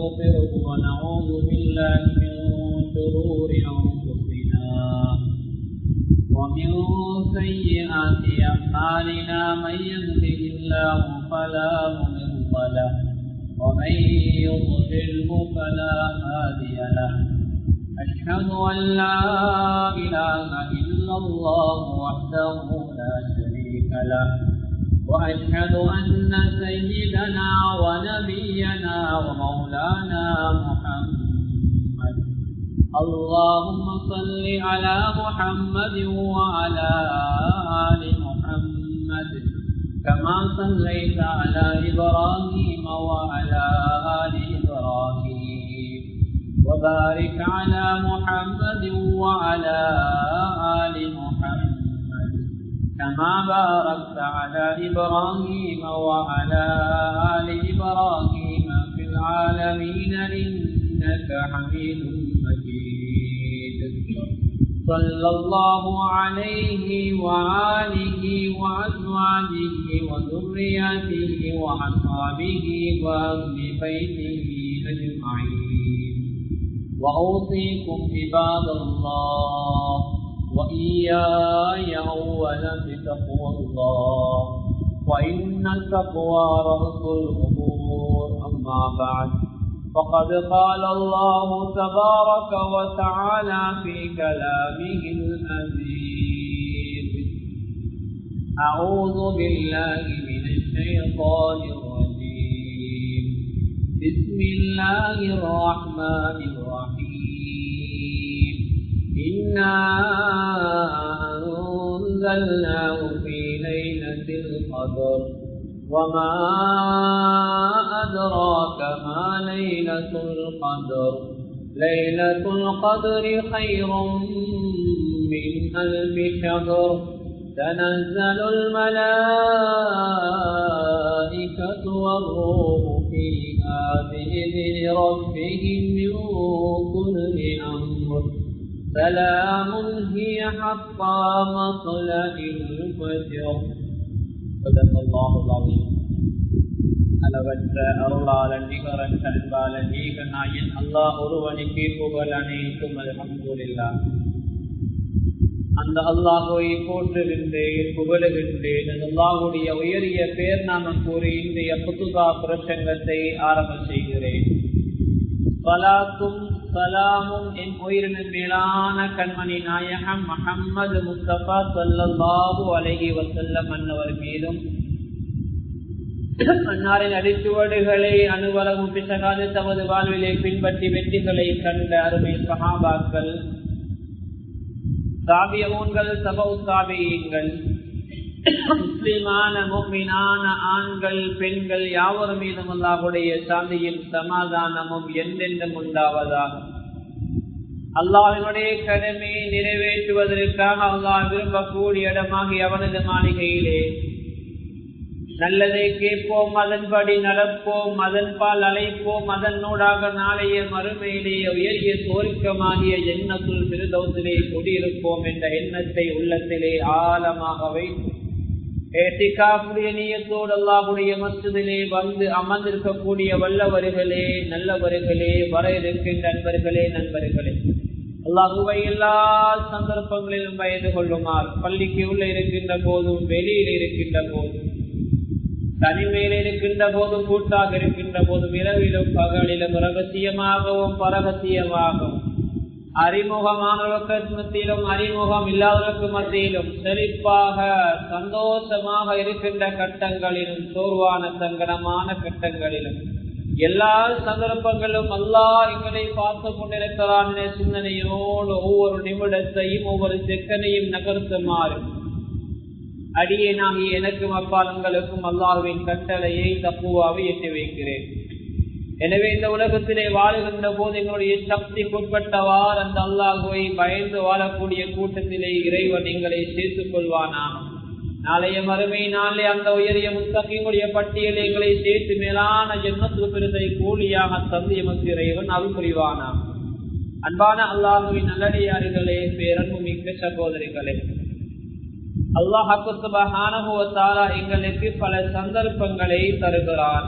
ونستغفره ونعوذ بالله من شرور أنفسنا ومن سيئات أعمالنا من يهده الله فلا مضل له ومن يضلله فلا هادي له أشهد أن لا إله إلا الله وحده لا شريك له وأشهد أن سيدنا ونبينا ومولانا محمد اللهم صل على محمد وعلى آل محمد كما صليت على إبراهيم وعلى آل إبراهيم وبارك على محمد وعلى آل محمد كما باركت على إبراهيم وعلى آل إبراهيم في العالمين إنك حميد مجيد صلى الله عليه وآله وأزواجه وذرياته وأصحابه وأهل بيته أجمعين وأوصيكم عباد الله وإياي أولا بتقوى الله وإن التقوى رأس الأمور أما بعد فقد قال الله تبارك وتعالى في كلامه العزيز أعوذ بالله من الشيطان الرجيم بسم الله الرحمن الرحيم إنا أنزلناه في ليلة القدر وما أدراك ما ليلة القدر ليلة القدر خير من 1000 شهر تنزل الملائكة والروح فيها بإذن ربهم من كل أمر سلام هي حتى مطلع الفجر صدق الله العظيم. அளவற்ற அருளாளன் நிகரற்ற அன்பாளன் ஏகநாயன் அல்லாஹ் ஒருவனுக்கே புகழ் அனைத்தும் அல்ஹம்துலில்லாஹ். அந்த அல்லாஹ்வை போற்றுகின்றேன், புகழுகின்றேன். அல்லாஹ்வுடைய உயரிய பேர் நாமம் கூறி இன்றைய புத்துகா பிரசங்கத்தை ஆரம்பம் செய்கிறேன். சலாத்தும் சலாமும் என் உயிரின் மேலான கண்மணி நாயகம் முஹம்மது முஸ்தபா ஸல்லல்லாஹு அலைஹி வஸல்லம் அன்னவர் மீதும் அன்னாரின் அடிச்சுவடுகளை அனுவலகம் பிசகாது தமது வாழ்விலே பின்பற்றி வெற்றிகளை கண்ட அருமை சஹாபாக்கள், தாபியூன்கள், தபவு தாபியீன்கள், முஸ்லிமான முஃமினான ஆண்கள் பெண்கள் யாவர் மீதும் அல்லாஹ்வுடைய சாந்தியும் சமாதானமும் என்றென்றும் உண்டாவதாக. அல்லாஹ்வினுடைய கடமையை நிறைவேற்றுவதற்காக அல்லாஹ் விரும்பக்கூடிய இடமாகி அவனது மாளிகையிலே நல்லதை கேட்போம், அதன்படி நடப்போம், அதன்பால் அழைப்போம், அதனூடாக நாளைய மறுமையிலே உயரிய சுவர்க்கமாகிய ஜன்னத்துல் ஃபிர்தௌஸிலே குடியிருப்போம் என்ற எண்ணத்தை உள்ளத்திலே ஆழமாக வைத்து ஏத்திகாஃபுடைய நியத்தோடு அல்லாஹ்வுடைய மஸ்ஜிதிலே வந்து அமர்ந்திருக்கக்கூடிய வல்லவர்களே, நல்லவர்களே, வர இருக்கின்ற நண்பர்களே, நண்பர்களே, அல்லாஹ்வை எல்லா சந்தர்ப்பங்களிலும் பயந்து கொள்ளுமாறு பள்ளிக்கு உள்ள இருக்கின்ற போதும் வெளியில் இருக்கின்ற போதும் தனிமையில் இருக்கின்ற போதும் கூட்டாக இருக்கின்ற போதும் இரவிலும் பகலிலும் ரகசியமாகவும் பரகசியமாகவும் அறிமுகமானவர்களுக்கு மத்தியிலும் அறிமுகம் இல்லாதவர்களுக்கு மத்தியிலும் செழிப்பாக சந்தோஷமாக இருக்கின்ற கட்டங்களிலும் சோர்வான சங்கடமான கட்டங்களிலும் எல்லா சந்தர்ப்பங்களும் அல்லாஹ் எங்களை பார்த்து கொண்டிருக்கிறான் என்ற சிந்தனையோடு ஒவ்வொரு நிமிடத்தையும் ஒவ்வொரு செகண்டையும் நகர்த்துமாறு அடியேனாகிய எனக்கும் அப்பாலங்களுக்கும் அல்லாஹ்வின் கட்டளையை தக்குவாவை எட்டி வைக்கிறேன். எனவே இந்த உலகத்திலே வாழுகின்ற போது எங்களுடைய சக்திக்குட்பட்டவாறு அந்த அல்லாஹ்வை பயந்து வாழக்கூடிய கூட்டத்திலே இறைவன் எங்களை சேர்த்துக் கொள்வானாக. நாளைய மறுமை நாளே அந்த உயரிய முத்தகீங்களுடைய பட்டியலை எங்களை சேர்த்து மேலான ஜன்னத்துல் ஃபிர்தௌஸை கூலியாக தந்து எமக்கு இறைவன் அருள் புரிவானாக. அன்பான அல்லாஹ்வின் நல்லடியார்களே, பேரன்பு மிக்க சகோதரிகளே, அல்லாஹ் சுப்ஹானஹு வ தஆலா எங்களுக்கு பல சந்தர்ப்பங்களை தருகிறான்.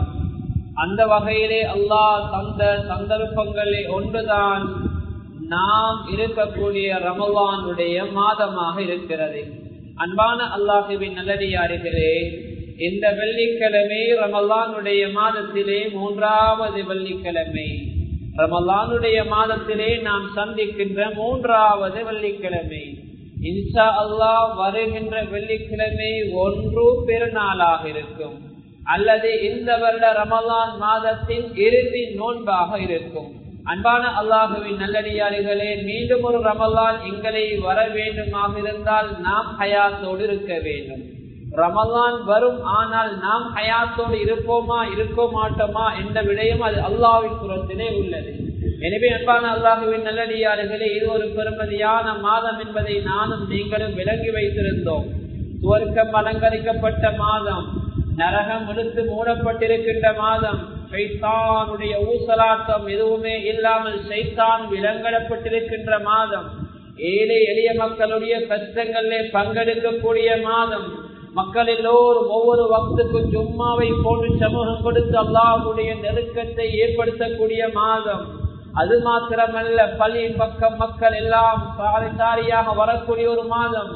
அந்த வகையிலே அல்லாஹ் தந்த சந்தர்ப்பங்களில் ஒன்றுதான் நாம் இருக்கக்கூடிய ரமலானுடைய மாதமாக இருக்கிறது. அன்பான அல்லாஹுவின் நல்லடியார்களே, இந்த வெள்ளிக்கிழமை ரமலானுடைய மாதத்திலே 3வது வெள்ளிக்கிழமை. ரமலானுடைய மாதத்திலே நாம் சந்திக்கின்ற 3வது வெள்ளிக்கிழமை. இன்ஷா அல்லாஹ் வருகின்ற வெள்ளிக்கிழமை ஒன்று பெருநாளாக இருக்கும், அல்லது இந்த வருட ரமலான் மாதத்தின் இறுதி நோன்பாக இருக்கும். அன்பான அல்லாஹுவின் நல்லடியார்களே, மீண்டும் ஒரு ரமலான் எங்களை வர வேண்டுமாக இருந்தால் நாம் ஹயாத்தோடு இருக்க வேண்டும். ரமலான் வரும், ஆனால் நாம் ஹயாத்தோடு இருப்போமா இருக்க மாட்டோமா என்ற விடயம் அது அல்லாஹ்வின் புறத்திலே உள்ளது. எனவே அன்பான அல்லாஹுவின் நல்லடியார்களே, இது ஒரு பெருமதியான மாதம் என்பதை நானும் நீங்களும் விளங்கி வைத்திருந்தோம். சுவர்க்கம் அலங்கரிக்கப்பட்ட மாதம், நரகம் இழுத்து மூடப்பட்டிருக்கின்ற மாதம், ஷைத்தானுடைய ஊசலாட்டம் எதுவுமே இல்லாமல் ஷைத்தான் விலங்கிடப்பட்டிருக்கின்ற மாதம், ஏழை எளிய மக்களுடைய கஷ்டங்களிலே பங்கெடுக்கக்கூடிய மாதம், மக்கள் எல்லோரும் ஒவ்வொரு வக்துக்கும் ஜும்மாவை போன்று சமூகம் கொடுத்து அல்லாஹ்வுடைய நெருக்கத்தை ஏற்படுத்தக்கூடிய மாதம். அது மாத்திரமல்ல, பள்ளி பக்கம் மக்கள் எல்லாம் சாரியாக வரக்கூடிய ஒரு மாதம்.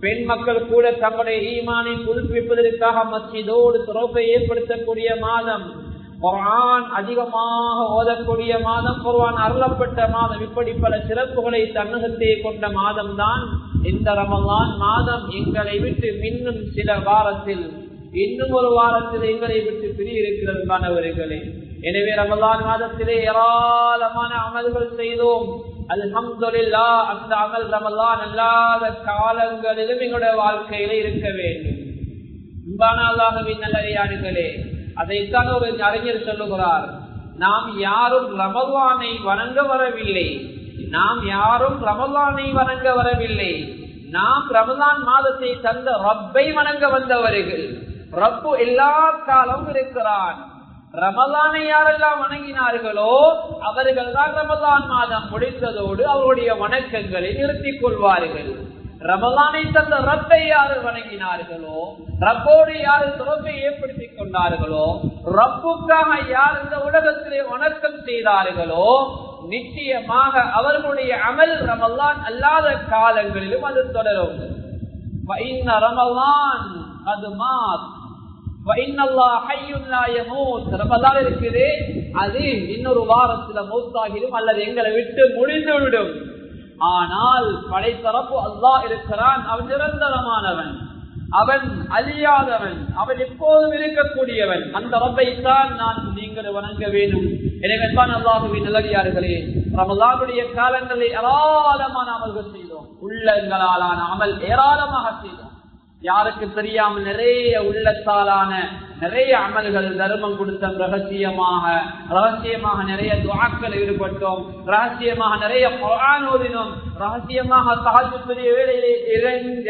பெண் மக்கள் கூட தங்களுடைய ஈமானை புதுப்பிப்பதற்காக மஸ்ஜிதோடு தொடர்பை ஏற்படுத்தக்கூடிய மாதம். குர்ஆன் அதிகமாக ஓதக்கூடிய மாதம், குர்ஆன் அருளப்பட்ட மாதம். இப்படி பல சிறப்புகளை தன்னகத்தை கொண்ட மாதம் தான் இந்த ரமலான் மாதம். எங்களை விட்டு இன்னும் சில வாரத்தில், இன்னும் ஒரு வாரத்தில் எங்களை விட்டு பிரிய இருக்கிறது மாணவர்களே. எனவே ரமலான் மாதத்திலே ஏராளமான அமல்கள் செய்தோம். அல்ஹம்துலில்லாஹ். அந்த அமல் ரமலான் அல்லாத காலங்களிலும் எங்களுடைய வாழ்க்கையில இருக்க வேண்டும். அன்பான அல்லாஹ்வின் நல்லடியார்களே, அதைத்தான் ஒரு அறிஞர் சொல்லுகிறார், நாம் யாரும் ரமலானை வணங்க வரவில்லை, நாம் யாரும் ரமலானை வணங்க வரவில்லை, நாம் ரமலான் மாதத்தை தந்த ரப்பை வணங்க வந்தவர்கள். ரப்பு எல்லா காலமும் இருக்கிறான். ரமலானை யாரெல்லாம் வணங்கினார்களோ அவர்கள் தான் ரமலான் மாதம் முடிந்ததோடு அவருடைய வணக்கங்களை நிறுத்திக் கொள்வார்கள். ரமலானை தந்த ரப்பை யாரு வணங்கினார்களோ, ரப்போடு யாரு தொடர்பை ஏற்படுத்திக் கொண்டார்களோ, ரப்புக்காக யார் இந்த உலகத்திலே வணக்கம் செய்தார்களோ, நிச்சயமாக அவர்களுடைய அமல் ரமலான் அல்லாத காலங்களிலும் அது தொடரும். ரமலான் அது ரமலான் இருக்குது, அது இன்னொரு வாரத்துல மௌத்தாகிடும் அல்லது எங்களை விட்டு முடிந்துவிடும். ஆனால் படைத்தரப்பு அல்லாஹ் இருக்கிறான். அவன் நிரந்தரமானவன், அவன் அழியாதவன், அவன் எப்போதும் இருக்கக்கூடியவன். அந்த ரப்பை தான் நான் நீங்கள் வணங்க வேண்டும். எனவே அல்லாஹ்வின் நல்லடியார்களே, ரமலானுடைய காலங்களில் ஏராளமான அமல்கள் செய்தோம். உள்ளங்களாலான அமல் ஏராளமாக செய்தோம். யாருக்கு தெரியாமல் நிறைய உள்ளத்தாலான நிறைய அமல்கள், தர்மம் கொடுத்தோம், ரகசியமாக நிறைய துஆக்கள் ஈடுபட்டோம், ரகசியமாக நிறைய குர்ஆன் ஓதினோம், ரகசியமாக தஹஜ்ஜுடைய வேளையிலே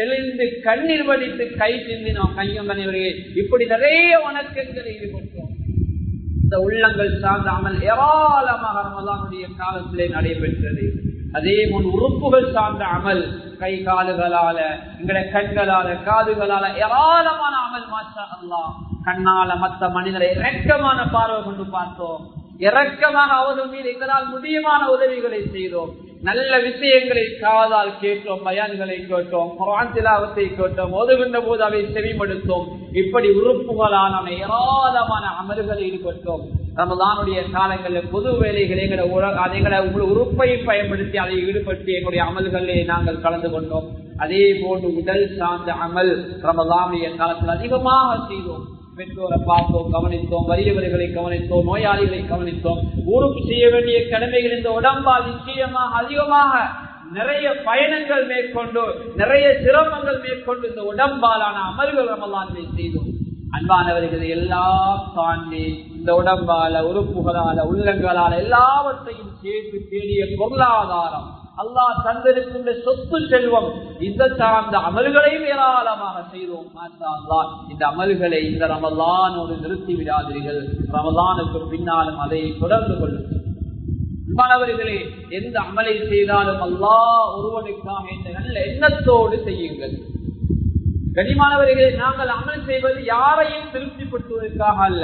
எழுந்து கண்ணீர் வடித்து கை சிந்தினோம். கையம்பனவர்களே, இப்படி நிறைய வணக்கங்களை ஈடுபட்டோம். இந்த உள்ளங்கள் சார்ந்த அமல் ஏராளமாக ரமலானுடைய காலத்திலே நடைபெற்றது. அதே போல் உறுப்புகள் சார்ந்த அமல், கை காலுகளால, எங்களுடைய கண்களால, காதுகளால ஏராளமான அமல். மாஷா அல்லாஹ். கண்ணால மற்ற மனிதரை இரக்கமான பார்வை கொண்டு பார்த்தோம், இரக்கமாக அவர்கள் மீது எங்களால் முடியுமான உதவிகளை செய்தோம். நல்ல விஷயங்களை காதால் கேட்டோம், பயான்களை கேட்டோம், குர்ஆன் திலாவத்தை கேட்டோம், ஓதுகின்ற போது அவை செவிமடுத்தோம். இப்படி உறுப்புகளான ஏராளமான அமல்களை ஈடுபட்டோம். ரமலானுடைய காலங்களில் பொது வேலைகளை எங்களை உறுப்பை பயன்படுத்தி அதை ஈடுபட்டு எங்களுடைய அமல்களே நாங்கள் கலந்து கொண்டோம். அதே போன்று உடல் சார்ந்த அமல் ரமலானுடைய காலத்தில் அதிகமாக செய்தோம். பெற்றோரை பார்த்தோம், கவனித்தோம், வறியவர்களை கவனித்தோம், நோயாளிகளை கவனித்தோம். ஊருக்கு செய்ய வேண்டிய கடமைகள் இந்த உடம்பால் நிச்சயமாக அதிகமாக நிறைய பயணங்கள் மேற்கொண்டு, நிறைய சிரமங்கள் மேற்கொண்டு இந்த உடம்பாலான அமல்கள் ரமலானை செய்தோம். அன்பானவர்களை எல்லாம் தாண்டி இந்த உடம்பால, உறுப்புகளால, உள்ளங்களால எல்லாவற்றையும் சேர்த்து தேடிய பொருளாதாரம், அல்லாஹ் தந்திருக்கின்ற சொத்து செல்வம், இந்த சார்ந்த அமல்களையும் ஏராளமாக செய்தோம். மாஷா அல்லாஹ். இந்த அமல்களை இந்த ரமலானோடு நிறுத்தி விடாதீர்கள். ரமலானுக்கு பின்னாலும் அதை தொடர்ந்து கொள்ளுங்கள். அன்பானவர்களே, எந்த அமலை செய்தாலும் அல்லாஹ் ஒருவனுக்காக என்ற நல்ல எண்ணத்தோடு செய்யுங்கள். கனிமானவர்களே, நாங்கள் அமல் செய்வது யாரையும் திருப்திப்படுத்துவதற்காக அல்ல,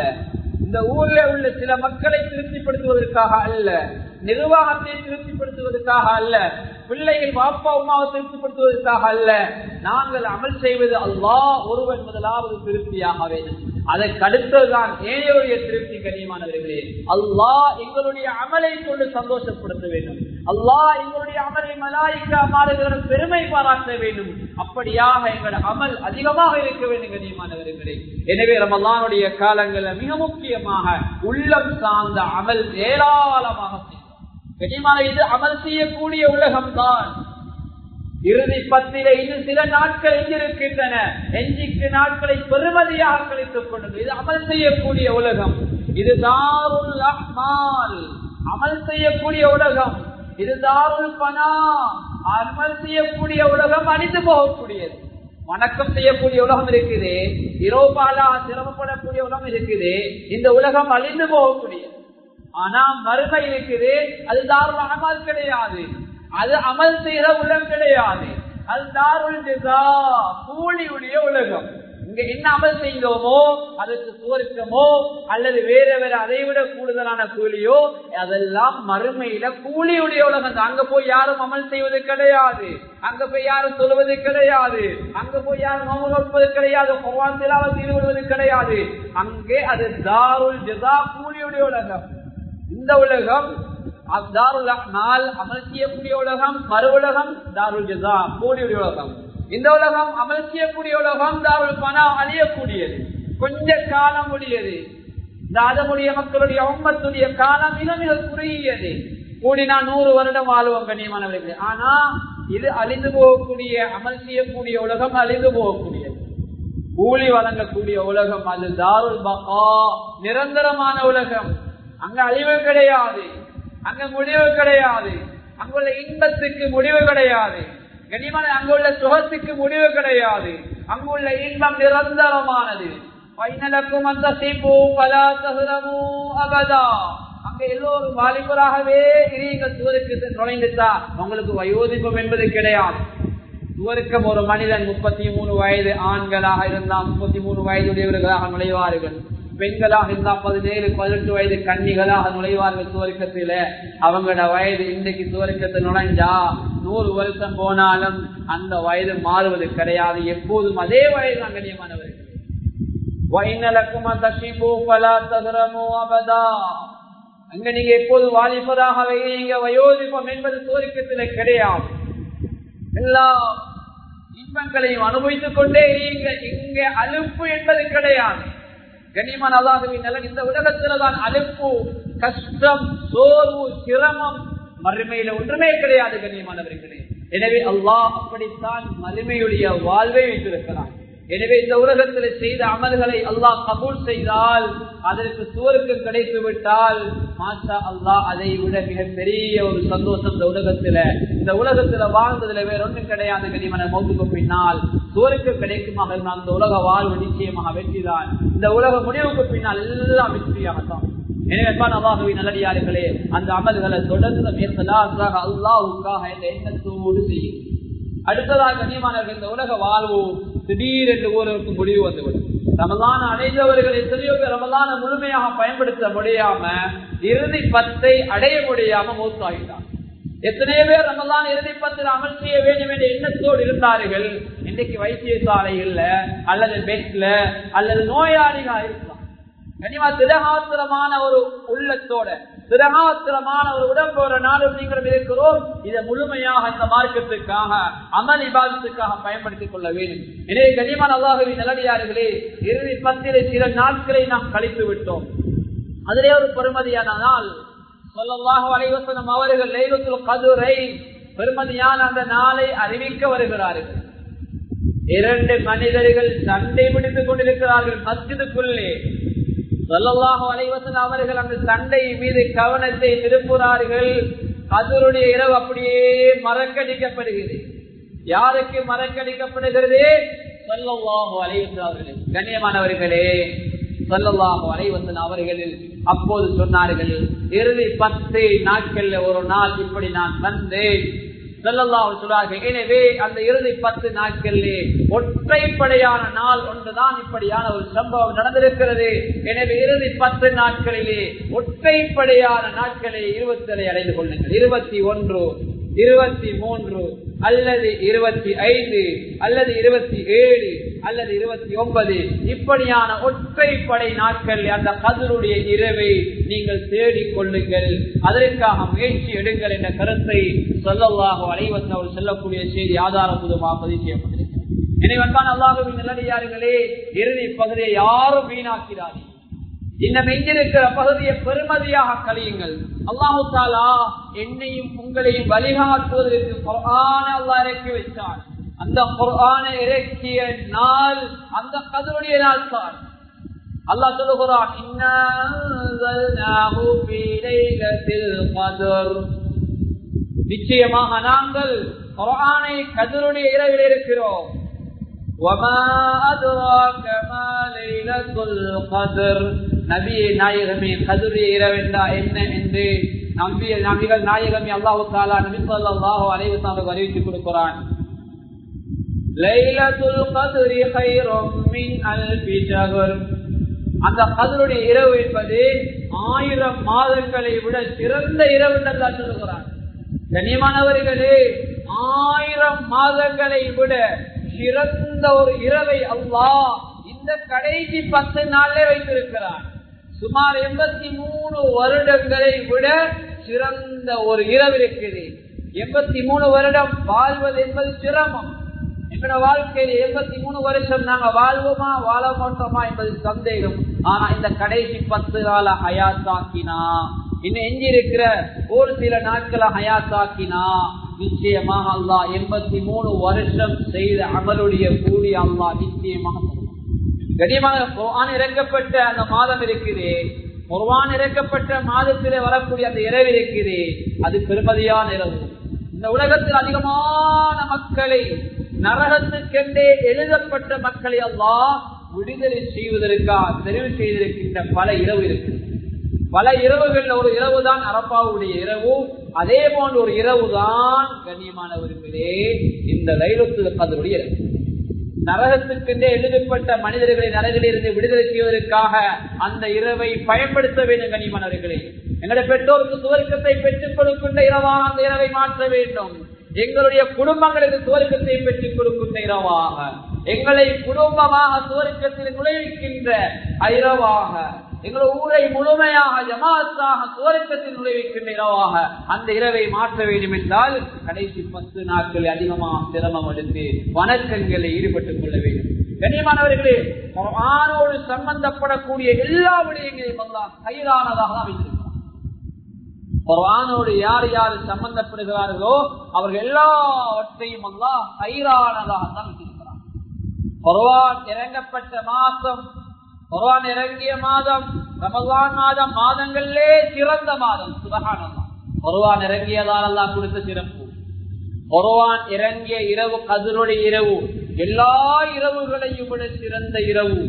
இந்த ஊர்ல உள்ள சில மக்களை திருப்திப்படுத்துவதற்காக அல்ல, நிர்வாகத்தை திருப்திப்படுத்துவதற்காக அல்ல, பிள்ளைகள் பாப்பா உமாவை திருப்திப்படுத்துவதற்காக அல்ல. நாங்கள் அமல் செய்வது அல்லாஹ் ஒருவன் முதலாவது திருப்தியாக வேண்டும். அதற்கு அடுத்ததுதான் ஏழையுடைய திருப்தி. கண்ணியமானவர்களே, அல்லாஹ் எங்களுடைய அமலை கொண்டு சந்தோஷப்படுத்த வேண்டும். அல்லாஹ் எங்களுடைய அமலை மலாயிக்கா மாறுகளுடன் பெருமை பாராட்ட வேண்டும். அப்படியாக எங்களுடைய அமல் அதிகமாக இருக்க வேண்டும். கண்ணியமானவர்களே, எனவே ரமலானுடைய காலங்களில் மிக முக்கியமாக உள்ளம் சார்ந்த அமல் ஏராளமாக செய்யும். கண்ணியமான இது அமல் செய்யக்கூடிய உலகம் தான். இறுதி பத்திலே இன்னும் சில நாட்கள் எஞ்சிருக்கின்றன. எஞ்சிக்கு நாட்களை பெருமதியாக கழித்துக் கொண்டது. இது அமல் செய்யக்கூடிய உலகம். இது தாருல் அஹ்மால், அமல் செய்யக்கூடிய உலகம். இது தாருல் பனா, அமல் செய்யக்கூடிய உலகம், அழிந்து போகக்கூடியது. வணக்கம் செய்யக்கூடிய உலகம் இருக்குது, இரவுபாலா சிரமப்படக்கூடிய உலகம் இருக்குது. இந்த உலகம் அழிந்து போகக்கூடியது. ஆனா மறுமை இருக்குது, அது தாருல் அமல் கிடையாது, அது அமல் செய்யற உலகம் கிடையாது. அது தாருல் ஜஸா, கூலியுடைய உலகம். இங்க என்ன அமல் செய்தோமோ அதற்கு சுவர்க்கமோ அல்லது வேற வேற அதை விட கூடுதலான கூலியோ அதெல்லாம் மறுமையில கூலியுடைய உலகம். அங்க போய் யாரும் அமல் செய்வது கிடையாது, அங்க போய் யாரும் சொல்வது கிடையாது, அங்க போய் யாரும் நோம்பு நோற்பது கிடையாது, குர்ஆன் திலாவத் ஈடுபடுவது கிடையாது. அங்கே அது தாருல் ஜஸா, கூலியுடைய உலகம். இந்த உலகம் தாருல் அஹ்மால், அமல் செய்யக்கூடிய உலகம். மறு உலகம் தாருல் ஜஸா, கூலியுடைய உலகம். இந்த உலகம் அமல் செய்யக்கூடிய உலகம். தாருல் பனா, அழியக்கூடியது, கொஞ்ச காலம் உடையது. இந்த ஆதமுடைய மக்களுடைய உம்மத்துடைய காலம் மிக மிக குறுகியது. கூடினா 100 வருடம் வாழ்வோம் கண்ணியமானவர்களே. ஆனா இது அழிந்து போகக்கூடிய, அமல் செய்யக்கூடிய உலகம் அழிந்து போகக்கூடியது. கூலி வழங்கக்கூடிய உலகம் அது தாருல் பகா, நிரந்தரமான உலகம். அங்க அழிவு கிடையாது, அங்க முடிவு கிடையாது, அங்குள்ள இன்பத்துக்கு முடிவு கிடையாது. கண்ணியமான அங்குள்ள சுகத்துக்கு முடிவு கிடையாது. அங்குள்ள இன்பம் நிரந்தரமானது. அங்க எல்லோரும் வாலிபராகவே சுவருக்கு நுழைந்துட்டா உங்களுக்கு வயோதிப்பம் என்பது கிடையாது. சுவருக்கம் ஒரு மனிதன் 33 வயது ஆண்களாக இருந்தால் 33 வயதுடையவர்களாக நுழைவார்கள். பெண்களாக இருந்தா 17, 18 வயது கன்னிகளாக நுழைவார்கள் சுவர்க்கத்தில. அவங்களோட வயது இன்றைக்கு சுவர்க்கத்தில் நுழைஞ்சா 100 வருஷம் போனாலும் அந்த வயது மாறுவது கிடையாது. எப்போதும் அதே வயது தான் கண்ணியமானவர்கள். அங்க நீங்க எப்போது வாலிபராகவே நீங்க வயோதிபம் என்பது சுவர்க்கத்தில கிடையாது. எல்லா இன்பங்களையும் அனுபவித்துக் கொண்டே இங்க அலுப்பு என்பது கிடையாது. கண்ணியமான அல்லாஹ்வின் நல்ல இந்த உலகத்தில்தான் அலுப்பு, கஷ்டம், சோர்வு, சிரமம், மறுமையில ஒன்றுமே கிடையாது கண்ணியமானவர்களே. எனவே அல்லாஹ் அப்படித்தான் மறுமையுடைய வாழ்வை வைத்திருக்கிறான். எனவே இந்த உலகத்தில் செய்த அமல்களை அல்லாஹ் கபூல் செய்தால், அதற்கு சுவர்க்கம் கிடைத்து விட்டால் மாஷா அல்லாஹ் அதை விட மிகப்பெரிய ஒரு சந்தோஷம் இந்த உலகத்துல வாழ்ந்ததுல வேற ஒன்றும் கிடையாது. கனிமன மௌத்துக்கு பின்னால் சுவர்க்கம் கிடைக்குமாக இருந்தால் அந்த உலக வாழ்வு நிச்சயமாக வெற்றிதான். இந்த உலக முடிவுக்கு பின்னால் எல்லாம் வெற்றியாகத்தான். எனவே அல்லாஹ்வின் நல்லடியார்களே, அந்த அமல்களை தொடர்ந்து அல்லாஹ்வுக்காக என்ற எண்ணத்தோடு செய்யும். அடுத்ததாக கண்ணியமானவர்கள், இந்த உலக வாழ்வு திடீரென்று ஒருவருக்கு முடிவு வந்துவிடும். ரமலான் அடைந்தவர்கள் எத்தனையோ பேர் ரமலான முழுமையாக பயன்படுத்த முடியாம இறுதி 10 அடைய முடியாம மௌத்தாகிட்டார். எத்தனையோ பேர் ரமலான் இறுதி 10 அமல் செய்ய வேண்டும் என்ற எண்ணத்தோடு இருந்தார்கள். இன்றைக்கு வைத்தியசாலைகள்ல அல்லது பெட்ல அல்லது நோயாளிகளா இருக்கலாம். கனிமா திடகாத்திரமான ஒரு உள்ளத்தோட திடகாத்திரமான ஒரு உடம்போட நாளும் நீங்களும் இருக்கிறோம். இதை முழுமையாக இந்த மார்க்கத்துக்காக அமல் இபாதத்துக்காக பயன்படுத்திக் கொள்ள வேண்டும். எனவே கனிமான் அல்லாஹ்வின் நல்லடியார்களே, இறுதி 10 சில நாட்களை நாம் கழித்து விட்டோம். அதிலே ஒரு பெருமதியான நாள் ஸல்லல்லாஹு அலைஹி வஸல்லம் அவர்கள் லைலத்துல் கத்ரை பெருமதியான அந்த நாளை அறிவிக்க வருகிறார்கள். 2 மனிதர்கள் சண்டை பிடித்துக் கொண்டிருக்கிறார்கள் மஸ்ஜிதுக்குள்ளே. ஸல்லல்லாஹு அலைஹி வஸல்லம் அவர்கள் அந்த சண்டை மீது கவனத்தை திருப்புகிறார்கள். கத்ருடைய இரவு அப்படியே மறக்கடிக்கப்படுகிறது. யாருக்கு மறக்கடிக்கப்படுகிறது? ஸல்லல்லாஹு அலைஹி வஸல்லம் அவர்கள். கண்ணியமானவர்களே, ஸல்லல்லாஹு அலைஹி வஸல்லம் அவர்கள் அப்போது சொன்னார்கள், இறுதி 10 நாட்கள்ல ஒரு நாள் இப்படி நான் வந்தேன். ஸல்லல்லாஹு அலைஹி வஸல்லம். எனவே அந்த இறுதி 10 நாட்களிலே ஒற்றைப்படையான நாள் ஒன்றுதான் இப்படியான ஒரு சம்பவம் நடந்திருக்கிறது. எனவே இறுதி 10 நாட்களிலே ஒற்றைப்படையான நாட்களை 27 அடைந்து கொள்ளுங்கள். 21, 23 அல்லது 25 அல்லது 27 அல்லது 29 இப்படியான ஒற்றைப்படை நாட்கள் அந்த கத்ருடைய இரவை நீங்கள் தேடிக் கொள்ளுங்கள். அதற்காக முயற்சி எடுங்கள் என்ற கருத்தை ஸல்லல்லாஹு அலைஹி வஸல்லம் அவர்கள் சொல்லக்கூடிய செய்தி ஆதாரபூர்வமாக பதிவு செய்யப்பட்டிருக்கிறது. எனவே அல்லாஹ்வின் நல்லடியார்களே, இறுதி பகுதியை யாரும் வீணாக்கிறார்கள். இந்த மெஞ்சிருக்கிற பகுதியை பெருமதியாக கழியுங்கள். அல்லாஹு தஆலா என்னையும் உங்களையும் வழிகாட்டுவதற்கு குர்ஆனை அல்லாஹ் இறக்கி வைத்தார். அந்த குர்ஆனை இறக்கிய நாள் அந்த கத்ருடைய நாள் தான். அல்லாஹ் சொல்லுகிறான், இன்னா அன்ஸல்நாஹு ஃபீ லைலத்தில் கத்ர். நிச்சயமாக நாங்கள் குர்ஆனை கத்ருடைய இரவில் இருக்கிறோம். வமா அத்ராக மா லைலத்துல் கத்ர். நபியே நாயகமே, கத்ருடைய இரவு என்றால் என்ன என்று நபிகள் நாயகமே அல்லாஹ் தஆலா நபி ஸல்லல்லாஹு அலைஹி வஸல்லம் அறிவித்து கொடுக்கிறான். லைலத்துல் கத்ரி கைரும் மின் அல்ஃபி ஷஹர். அந்த கத்ருடைய இரவு என்பது 1000 மாதங்களை விட சிறந்த இரவு என்று அல்லாஹ் சொல்கிறான். கண்ணியமானவர்களே, 1000 மாதங்களை விட சிறந்த ஒரு இரவை அல்லாஹ் இந்த கடைசி 10 நாளிலே வைத்திருக்கிறான். சுமார் 83 வருடங்களை விட சிறந்த ஒரு இரவு இருக்குது. 83 வருடம் வாழ்வது என்பது சிரமம். எங்களோட வாழ்க்கையில் 83 வருஷம் நாங்க வாழ்வோமா வாழ மாட்டோமா என்பது சந்தேகம். ஆனா இந்த கடைசி 10 கால ஹயாத்தாக்கினா, இன்னும் எஞ்சி இருக்கிற ஒரு சில நாட்களை ஹயாத்தாக்கினா, நிச்சயமாக அல்லாஹ் 83 வருஷம் செய்த அமலுடைய கூலி அல்லாஹ் நிச்சயமாக கண்ணியமான குர்ஆன் இறக்கப்பட்ட அந்த மாதம் இருக்குது. குர்ஆன் இறக்கப்பட்ட மாதத்திலே வரக்கூடிய அந்த இரவு இருக்குது. அது பெருமதியான இரவு. இந்த உலகத்தில் அதிகமான மக்களை, நரகத்துக்கென்றே எழுதப்பட்ட மக்களை அல்லாஹ் விடுதலை செய்வதற்காக தெரிவு செய்திருக்கின்ற பல இரவு இருக்கு. பல இரவுகள் ஒரு இரவு தான் அரபாவுடைய இரவு. அதே போன்ற ஒரு இரவு தான் கண்ணியமானவர்களே இந்த லைலத்துல் கத்ருடைய இரவு. நரகத்துக்கென்றே எழுதப்பட்ட மனிதர்களை நரகிலிருந்து விடுதலை செய்வதற்காக அந்த இரவை பயன்படுத்த வேண்டும். கண்ணியமானவர்களே, எங்களுடைய பெற்றோருக்கு சுவர்க்கத்தை பெற்றுக் கொடுக்கின்ற இரவாக அந்த இரவை மாற்ற வேண்டும். எங்களுடைய குடும்பங்களுக்கு சுவர்க்கத்தை பெற்றுக் கொடுக்கின்ற இரவாக, எங்களை குடும்பமாக சுவர்க்கத்தில் நுழைவிக்கின்ற இரவாக, எங்கள் ஊரை முழுமையாக ஜமாத்தாக சுவர்க்கத்தில் நுழைவிக்கின்ற இரவாக அந்த இரவை மாற்ற வேண்டும் என்றால் கடைசி 10 நாட்கள் அதிகமாக சிரமம் எடுத்து வணக்கங்களை ஈடுபட்டுக் கொள்ள வேண்டும். கண்ணியமானவர்களே, குர்ஆனோடு சம்பந்தப்படக்கூடிய எல்லா விடயங்களையும் அல்லாஹ் கைரானதாக தான் வைத்திருக்கிறார். குர்ஆனோடு யார் யார் சம்பந்தப்படுகிறார்களோ அவர்கள் எல்லாவற்றையும் அல்லாஹ் கைரானதாக தான் வைத்திருக்கிறார். குர்ஆன் இறங்கப்பட்ட மாதம், குர்ஆன் இறங்கிய மாதம் ரமலான் மாதம், மாதங்களிலே சிறந்த மாதம். சுப்ஹானல்லாஹ், குர்ஆன் இறங்கியதால் அல்லாஹ் கொடுத்த சிறப்பு. குர்ஆன் இறங்கிய இரவு கத்ருடைய இரவு, எல்லா இரவுகளையும் விட சிறந்த இரவு.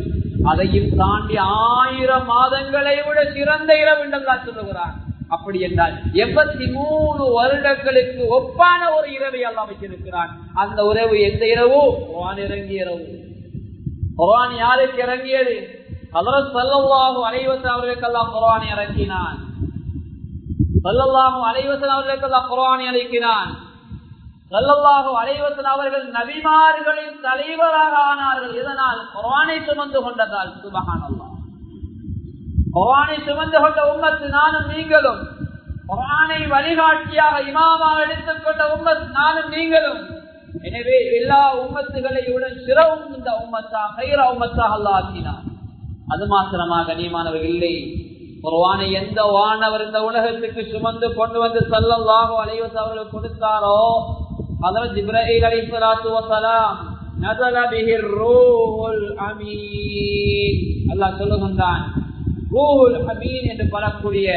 அதையும் தாண்டி 1000 மாதங்களை விட சிறந்த இரவு என்று அல்லாஹ் சொல்லுகிறான். அப்படி என்றால் 83 வருடங்களுக்கு ஒப்பான ஒரு இரவை அல்லாஹ் வைத்திருக்கிறான். அந்த உறவு எந்த இரவு? குர்ஆன் இறங்கிய இரவு. குர்ஆன் யாருக்கு இறங்கியது? ஹஜ்ரத் ஸல்லல்லாஹு அலைஹி வஸல்லம் அவர்களுக்கு அல்லாஹ் குர்ஆனை இறக்கினான். ஸல்லல்லாஹு அலைஹி வஸல்லம் அவர்களுக்கு அல்லாஹ் குர்ஆனை இறக்கினான். ஸல்லல்லாஹு அலைஹி வஸல்லம் அவர்கள் நபிமார்களின் தலைவராக ஆனார்கள். இதனால் குர்ஆனை சுமந்து கொண்டதால். சுப்ஹானல்லாஹ், குர்ஆனை சுமந்து கொண்ட உம்மத்து நானும் நீங்களும். குர்ஆனை வழிகாட்டியாக இமாமாக எடுத்துக்கொண்ட உம்மத் நானும் நீங்களும். எனவே எல்லா உம்மத்துகளை விட சிறவும் இந்த உம்மத்தா கைரா உம்மத்தாக அல்லாஹ் ஆக்கினார். அது மாத்திரமாக கண்ணியமானவர் இல்லை, குர்ஆனை எந்த வானவர் இந்த உலகத்துக்கு சுமந்து கொண்டு வந்து ஸல்லல்லாஹு அலைஹி வஸல்லம் அவர்களுக்கு கொடுத்தாரோ, ஹஜ்ரத் ஜிப்ரீல் அலைஹிஸ்ஸலாத்து வஸலாம் நஸல பிஹிர் ரூஹுல் அமீன். அல்லாஹ் சொல்லுகின்றான், ரூஹுல் அமீன் என்று சொல்லக்கூடிய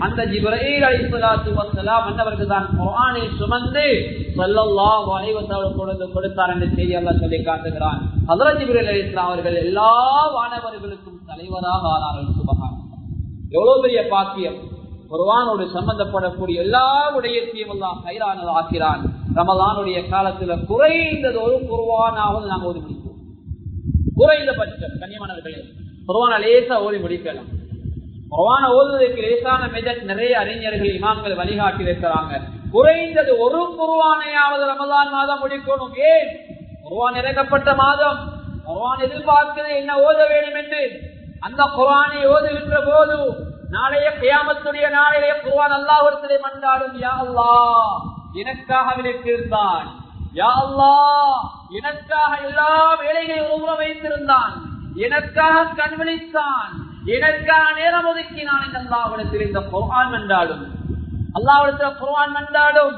அந்த ஜிப்ரீல் அலைஹிஸ்ஸலாத்து வஸலாம் அன்னவர்கள் தான் குர்ஆனை சுமந்து ஸல்லல்லாஹு அலைஹி வஸல்லம் கொண்டு கொடுத்தார் என்ற செய்தி அல்லாஹ் சொல்லி காட்டுகிறான். ஹஜ்ரத் ஜிப்ரீல் அலைஹிஸ்ஸலாம் அவர்கள் எல்லா வானவர்களுக்கும் தலைவராக ஆனார்கள். சுப்ஹானல்லாஹ், எவ்வளவு பெரிய பாக்கியம்! குர்ஆனோடு சம்பந்தப்படக்கூடிய எல்லா விடயத்தையும் அல்லாஹ் கைரானதாக ஆக்கிறான். ரமலானுடைய காலத்துல குறைந்தது ஒரு குர்ஆனாவது நாங்க ஓதி முடிப்போம். குறைந்தபட்சம் கண்ணியமானவர்களே, குர்ஆனை லேசா ஓதி முடிக்கலாம். குர்ஆனை ஓதுவதற்கு லேசான மெதட் நிறைய அறிஞர்கள் இமாம்கள் வழிகாட்டி இருக்கிறாங்க. குறைந்தது ஒரு குர்ஆனையாவது ரமலான் மாதம் முடிக்கணும். ஏன்? குர்ஆன் இறக்கப்பட்ட மாதம், குர்ஆன் எதிர்பார்க்கிறது என்ன ஓத வேண்டும் என்று. அந்த குர்ஆனை ஓதுகின்ற போது நாளைய கியாமத்துடைய நாளைய குர்ஆன் அல்லாஹ்விடத்திலே மன்றாடும், யா அல்லாஹ் எனக்காக விலக்கியிருந்தான், யா அல்லாஹ் எனக்காக எல்லா வேலைகளையும் உருவ வைத்திருந்தான், எனக்காக கண்விழித்தான், எனக்காக நேரம் ஒதுக்கினான் என்று அல்லாஹ்விடத்தில் இந்த குர்ஆன் மன்றாடும். அல்லாஹ்விடத்தில் குர்ஆன் மன்றாடும்.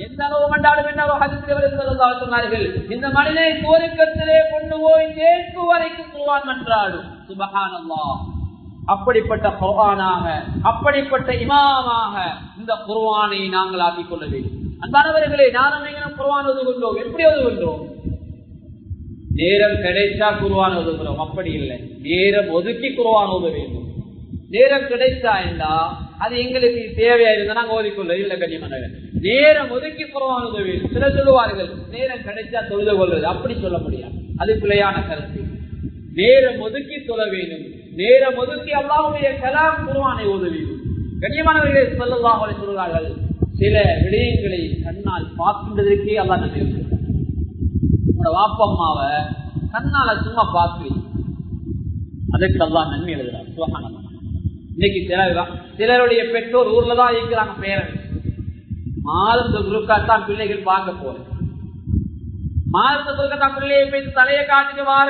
எந்த அளவு மன்றாடும் என்ன ஹதீஸில் சொன்னார்கள், இந்த மனிதனை சுவர்க்கத்திலே கொண்டு போய் சேர்க்கும் வரைக்கும் குர்ஆன் மன்றாடும். சுப்ஹானல்லாஹ். அப்படிப்பட்ட குர்ஆனாக, அப்படிப்பட்ட இமாமாக இந்த குர்ஆனை நாங்கள் ஆக்கிக் கொள்ள வேண்டும். அன்பானவர்களே, நானும் நீங்களும் குர்ஆன் ஓதுகின்றோம். எப்படி ஓதுகின்றோம்? நேரம் கிடைச்சா குர்ஆன் ஓதுகிறோம். அப்படி இல்லை, நேரம் ஒதுக்கி குர்ஆன் ஓத வேண்டும். நேரம் கிடைச்சா என்றா அது எங்களுக்கு தேவையா இருந்தா நாங்க ஓதிக்கொள்ள இல்லை. கண்ணியமானவர்களே, நேரம் ஒதுக்கி குர்ஆன் ஓத வேண்டும். சிலர் சொல்லுவார்கள் நேரம் கிடைச்சா தொழுது கொள்வது. அப்படி சொல்ல முடியாது, அது பிழையான கருத்து. நேரம் ஒதுக்கி சொல்ல வேண்டும். நேரம் ஒதுக்கி அல்லாஹ்வுடைய கலாம் குர்ஆனை ஓத வேண்டும். கண்ணியமானவர்களே, ஸல்லல்லாஹு அலைஹி சொல்கிறார்கள், சில விடயங்களை கண்ணால் பார்க்கின்றதற்கே அல்லாஹ் நன்மை இருக்கிறார். உங்களோட வாப்பம்மாவை கண்ணால சும்மா பார்க்கிறீங்க, அதற்கு அல்லாஹ் நன்மை எழுதுறார். சுப்ஹானல்லாஹ். இன்னைக்கு சிலருடைய பெற்றோர் ஊர்ல தான் இருக்கிறாங்க. பேரன் மாதத்துக்குத்தான் பிள்ளைகள் பார்க்க போறேன், மாதத்துக்குத்தான் பிள்ளையை போய் தலையை காட்டிட்டு வார.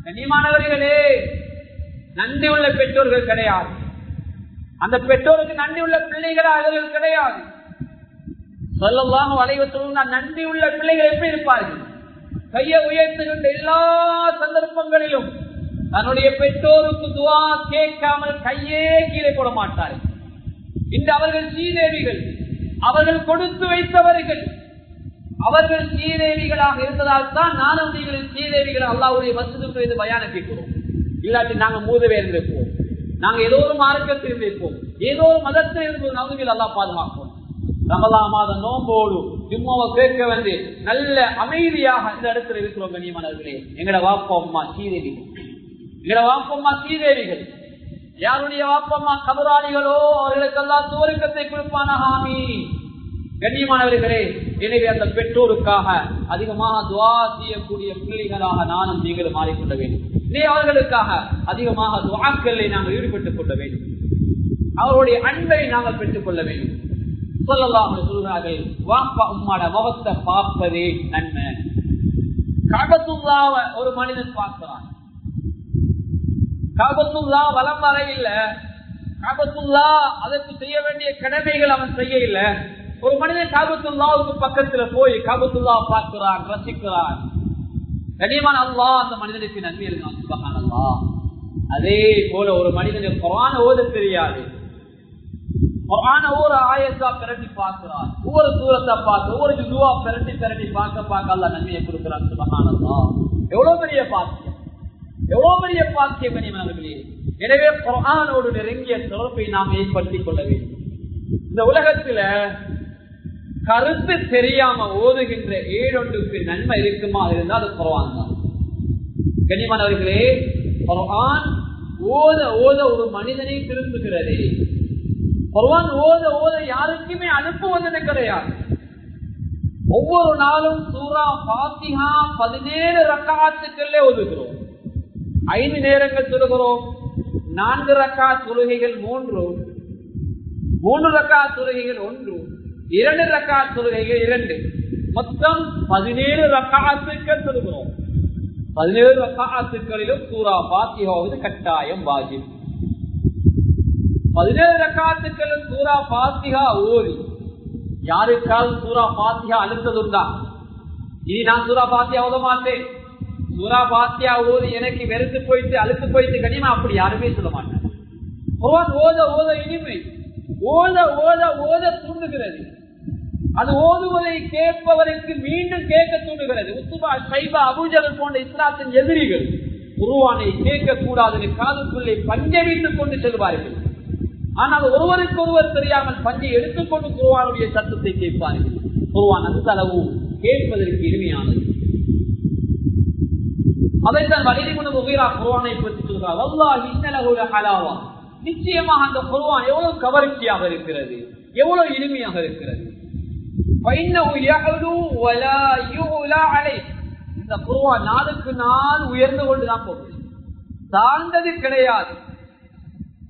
கண்ணியமானவர்களே, நன்றி உள்ள பெற்றோர்கள் கிடையாது. அந்த பெற்றோருக்கு நன்றி உள்ள பிள்ளைகள் அவர்கள் கிடையாது. ஸல்லல்லாஹு அலைஹி வஸல்லம் நன்றி உள்ள பிள்ளைகள் எப்படி இருப்பார்கள்? கையை உயர்த்துகின்ற எல்லா சந்தர்ப்பங்களிலும் தன்னுடைய பெற்றோருக்கு துஆ கேட்காமல் கையே கீழே போட மாட்டார்கள். இன்று அவர்கள் சீதேவிகள், அவர்கள் கொடுத்து வைத்தவர்கள், அவர்கள் சீதேவிகளாக இருந்ததால் தான் நானும் நீங்கள் சீதேவிகள் அல்லாஹ்வுடைய மஸ்ஜிதுக்கு இது பயான கேட்கிறோம். இல்லாட்டி நாங்க மூதவே இருந்திருப்போம், நாங்க ஏதோ ஒரு மார்க்கத்தில் இருந்திருப்போம், ஏதோ ஒரு மதத்தில் இருப்போம். நவுதுவில் அல்லாஹ் பாதுகாப்போம். ரமலான் மாதம் நோம்போடு ஜும்மாவை கேட்க வந்து நல்ல அமைதியாக இந்த இடத்துல இருக்கிறோம். கண்ணியமானவர்களே, எங்கட வாப்பா அம்மா சீதேவிகள், எங்கட வாப்பம்மா சீதேவிகள். யாருடைய வாப்பம்மா கபராளிகளோ அவர்களுக்கெல்லாம் சுவர்க்கத்தை கொடுப்பானாக. ஆமீன். கண்ணியமானவர்களே, எனவே அந்த பெற்றோருக்காக அதிகமாக துஆ செய்யக்கூடிய பிள்ளைகளாக நானும் நீங்களும் மாறிக்கொள்ள வேண்டும். அவர்களுக்காக அதிகமாக துஆக்களை நாங்கள் ஈடுபட்டுக் கொள்ள வேண்டும். அவருடைய அன்பை நாங்கள் பெற்றுக் கொள்ள வேண்டும். ஸல்லல்லாஹு அலைஹி சொல்றார்கள், வாப்பா உம்மாட முகத்தை பார்ப்பதே நன்மை. கஅபத்துல்லாஹ்வை ஒரு மனிதன் பார்க்கிறான். கஅபத்துல்லாஹ் வலம் வர இல்ல, கஅபத்துல்லாஹ் அதற்கு செய்ய வேண்டிய கடமைகள் அவன் செய்ய இல்ல. ஒரு மனிதன் கஅபத்துல்லாஹ்வுக்கு பக்கத்துல போய் கஅபத்துல்லாஹ் பார்க்கிறான், ரசிக்கிறான். கனியமான அல்லாஹ் அந்த மனிதனுக்கு நன்மை இருக்கான். சுப்ஹானல்லாஹ். அதே போல ஒரு மனிதனுக்கு குர்ஆன் ஓத தெரியாது, குர்ஆனை ஒரு ஆயத்தா பிரட்டி பார்க்கிறான், ஒவ்வொரு சூரத்தை பார்த்து ஒவ்வொரு ஜுஸுவா பிரட்டி பார்க்க அல்லாஹ் நன்மையை கொடுக்கிறான். சுப்ஹானல்லாஹ். எவ்வளவு பெரிய பாக்கியம், எவ்வளவு பெரிய பாக்கியம் கனியமானவர்களே. எனவே குர்ஆனோடு நெருங்கிய தொடர்பை நாம் ஏற்படுத்திக் கொள்ள வேண்டும். இந்த உலகத்துல கருத்து தெரியாம ஓதுகின்ற ஏழொன்றுக்கு நன்மை இருக்குமா இருந்தால் அது குர்ஆன் தான். கண்ணியமானவர்களே, குர்ஆன் ஓத ஓத ஒரு மனிதனை திரும்புகிறது. குர்ஆன் ஓத ஓத யாருக்குமே அனுப்புவது கிடையாது. ஒவ்வொரு நாளும் சூரா ஃபாத்திஹா 17 ரக்காத்துக்களே ஓதுகிறோம். 5 நேரங்கள் சொல்லுகிறோம். 4 ரக்காத் தொழுகைகள் 3 ரக்காத் தொழுகைகள் 1, 2 ரக்காத் தொழுகைகள் 2, மொத்தம் 17 ரக்காத்துக்கள் சொல்லுகிறோம். 17 ரக்காத்துக்களிலும் சூரா ஃபாத்திஹாவது கட்டாயம் வாஜிப். 17 ரக்காத்துக்களும் சூரா ஃபாத்திஹா ஓதி யாருக்காவது சூரா ஃபாத்திஹா அழுத்ததுண்டா? இனி நான் சூரா ஃபாத்திஹா ஓத மாட்டேன், சூரா ஃபாத்திஹா ஓதி எனக்கு வெறுத்து போயிட்டு அழுத்து போயிட்டு கனிமா, அப்படி யாருமே சொல்ல மாட்டேன். குர்ஆன் ஓத ஓத இனிமை, ஓத ஓத ஓத தூண்டுகிறது. அது ஓதுவதை கேட்பவருக்கு மீண்டும் கேட்க தூண்டுகிறது. உத்துபா, ஷைபா, அபூஜஹல் போன்ற இஸ்லாத்தின் எதிரிகள் குர்ஆனை கேட்க கூடாது காதுக்குள்ளே பஞ்சை வைத்துக் கொண்டு செல்வார்கள். ஆனால் ஒருவருக்கு ஒருவர் தெரியாமல் பஞ்சை எடுத்துக்கொண்டு குர்ஆனுடைய சத்தத்தை கேட்பார்கள். குர்ஆன் அந்த அளவு கேட்பதற்கு இனிமையானது. அதைத்தான் வலீத் இப்னு முகீரா குர்ஆனை பற்றி சொல்கிறார், வல்லாஹி இன்னலஹு லஹலாவா, நிச்சயமாக அந்த குர்ஆன் எவ்வளவு கவர்ச்சியாக இருக்கிறது, எவ்வளவு இனிமையாக இருக்கிறது. ஃபைன்னஹு யஅலு வலா யுலா அலைஹி, இந்த குர்ஆன் நாளுக்கு நாள் உயர்ந்து கொண்டுதான் போகுது, தாழ்ந்தது கிடையாது.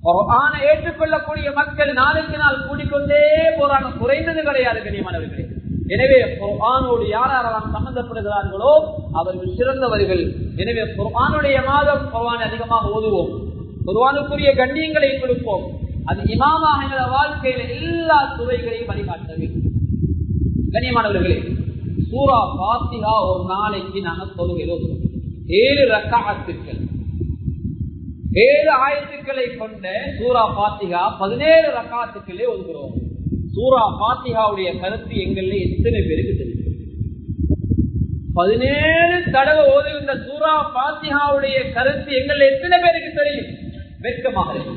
குர்ஆனை ஏற்றுக்கொள்ளக்கூடிய மக்கள் நாளுக்கு நாள் கூடிக்கொண்டே போறாங்க, குறைந்தது கிடையாது கண்ணியமானவர்களே. எனவே குர்ஆனோடு யாரெல்லாம் சம்பந்தப்படுகிறார்களோ அவர்கள் சிறந்தவர்கள். எனவே குர்ஆனுடைய மாதம் குர்ஆனை அதிகமாக ஓதுவோம், குர்ஆனுக்குரிய கண்ணியங்களை கொடுப்போம். அது இமாமாக என்ற வாழ்க்கையில எல்லா துறைகளையும் வழிகாட்டவே. கண்ணியமானவர்களே, சூரா ஃபாத்திஹா ஒரு நாளைக்கு நாங்கள் தொழுகிறோம் 7 ரக்அத்துக்கள், 7 ஆயத்துக்களை கொண்ட சூரா ஃபாத்திஹா 17 ரக்அத்துக்களே ஓதுகிறோம். சூரா ஃபாத்திஹாவுடைய கருத்து எங்களில் எத்தனை பேருக்கு தெரியும்? 17 தடவை ஓதுகின்ற சூரா ஃபாத்திஹாவுடைய கருத்து எங்களில் எத்தனை பேருக்கு தெரியும்? வெட்கமாக இருக்கு,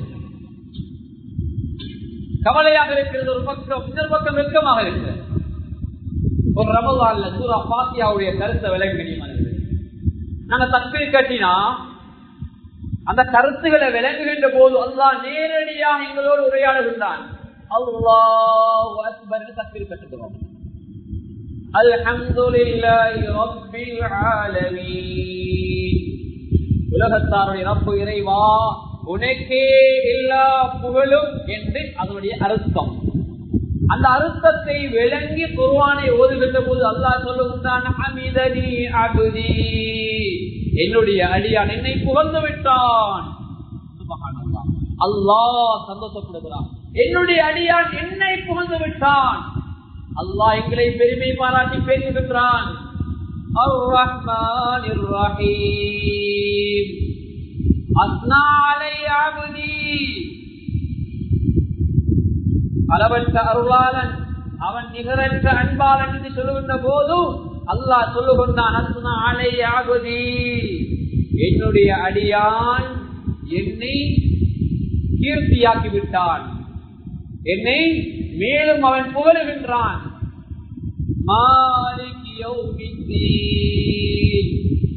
கவலையாக இருக்கிறது ஒரு பக்கம், இன்னொரு பக்கம் வெட்கமாக இருக்கிறது. ஒரு ரமலான்ல சூரா ஃபாத்திஹாவுடைய கருத்தை விளங்குகிறீங்க. நாங்க தக்பீர் கட்டினா அந்த கருத்துக்களை விளங்குகின்ற போது அல்லாஹ் நேரடியாக எங்களோடு உரையாடுகின்றான். அல்லாஹு அக்பர் தக்பீர் கட்டுகிறோம். அல்ஹம்துலில்லாஹி ரப்பில் ஆலமீன், உலகத்தாருடைய ரப்பு இறைவா உனக்கே எல்லா புகழும் என்று அதனுடைய அர்த்தம். அந்த அர்த்தத்தை விளங்கி குர்ஆனை ஓதுகின்ற போது அல்லாஹ் சொல்லுகின்றான், ஹமிதனி அப்தி, என்னுடைய அடியான் என்னை புகழ்ந்து விட்டான். சுப்ஹானல்லாஹ், அல்லாஹ் சந்தோஷப்படுகிறான், என்னுடைய அடியான் என்னை புகழ்ந்து விட்டான். அல்லாஹ் எங்களை பெருமை பாராட்டி பேசுகின்றான். அர் ரஹ்மானிர் ரஹீம், அஸ்னா அலைய அப்தி, அளவற்ற அருளாளன் அவன் நிகரற்ற அன்பாளன் என்று சொல்லுகின்ற போது அல்லாஹ் சொல்லுகின்றான், அஸ்னா அலைய அப்தி, என்னுடைய அடியான் என்னை கீர்த்தியாக்கி விட்டான், என்னை மேலும் அவன் புகழுகின்றான். மாலிக் யௌமித்தீன்,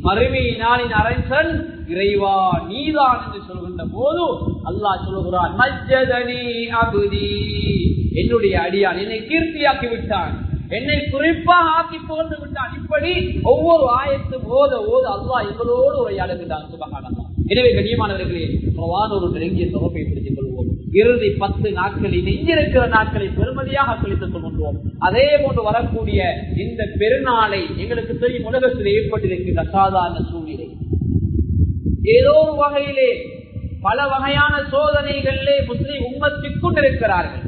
மறுமை நாளின் அரசன் இறைவா நீதான் என்று சொல்கின்ற போது அல்லாஹ் சொல்லுகிறான், மஜ்ஜதனி அப்தி, என்னுடைய அடியான் என்னை கீர்த்தியாக்கி விட்டான், என்னை குறிப்பாக ஆக்கி புகழ்ந்து விட்டான். இப்படி ஒவ்வொரு ஆயத்தும் ஓத ஓத அல்லாஹ் எங்களோடு உரையாடுகின்றான். சுப்ஹானல்லாஹ். எனவே கண்ணியமானவர்களே, குர்ஆன் ஒரு நெருங்கிய தொகுப்பை பிடித்துக் கொள்வோம். இறுதி 10 நாட்களில் நெஞ்சிருக்கிற நாட்களை பெருமதியாக கழித்துக் கொள்கின்றோம். அதே போன்று வரக்கூடிய இந்த பெருநாளை எங்களுக்கு தெரியும், உலகத்தில் ஏற்பட்டிருக்கின்ற சாதாரண சூழ்நிலை ஏதோ ஒரு வகையிலே பல வகையான சோதனைகளிலே முஸ்லிம் உம்மத்திக் கொண்டிருக்கிறார்கள்.